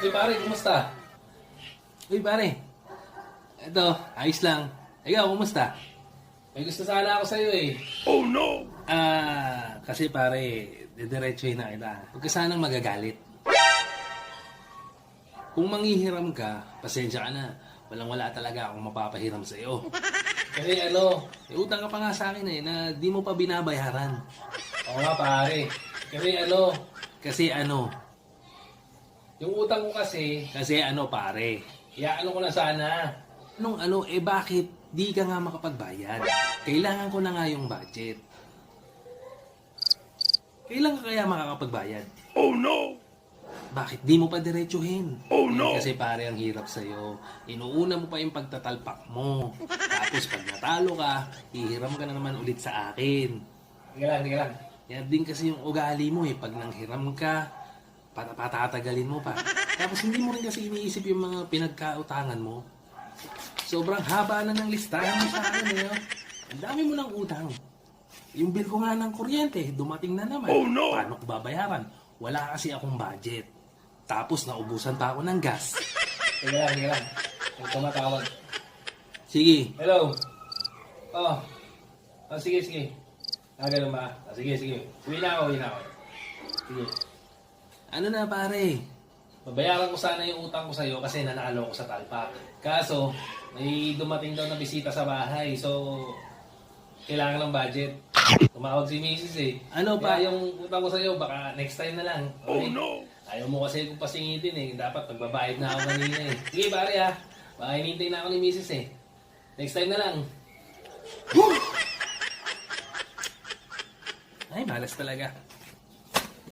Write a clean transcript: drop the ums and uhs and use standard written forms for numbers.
Uy pare, kumusta? Uy pare, eto, ayos lang. Ikaw, kumusta? May gusto sana ako sa'yo eh. Oh no! Kasi pare, didiretsuhin na kita. Huwag ka sanang magagalit. Kung manghihiram ka, pasensya ka na. Walang-wala talaga akong mapapahiram sa'yo. Kasi ano, may utang ka pa nga sa akin eh, na di mo pa binabayaran. Oo nga pare. Kasi ano, yung utang ko kasi ano pare, iaano ko na sana. Bakit di ka nga makapagbayad? Kailangan ko na nga yung budget. Kailan ka kaya makakapagbayad? Oh no! Bakit di mo pa diretsuhin? Oh no! Kasi pare ang hirap sa'yo. Inuuna mo pa yung pagtatalpak mo. Tapos pag natalo ka, hihiram ka na naman ulit sa akin. Hindi ka lang. Yan din kasi yung ugali mo eh. Pag nanghiram ka, patatagalin mo pa. Tapos hindi mo rin kasi iniisip yung mga pinagkautangan mo. Sobrang haba na ng listahan mo sa akin eh. Ang dami mo ng utang. Yung bill ko nga ng kuryente, dumating na naman. Oh no! Paano ko babayaran? Wala kasi akong budget. Tapos naubusan pa ako ng gas. Sige lang. Huwag tumatawag. Sige. Hello. Sige. Ganun ba? Sige. Uwi na ako. Sige. Ano na pare? Babayaran ko sana yung utang ko sa'yo kasi nanalo ko sa talpak. Kaso, may dumating daw na bisita sa bahay. So, kailangan ng budget. Tumawag si Mrs. eh. Ano pa? Kaya yung utang ko sa'yo, baka next time na lang. Okay? Oh no! Ayaw mo kasi kung pasingitin eh. Dapat magbabayad na ako kanina eh. Sige pare ha. Baka hinintay na ako ni Mrs. eh. Next time na lang. Ay, malas talaga.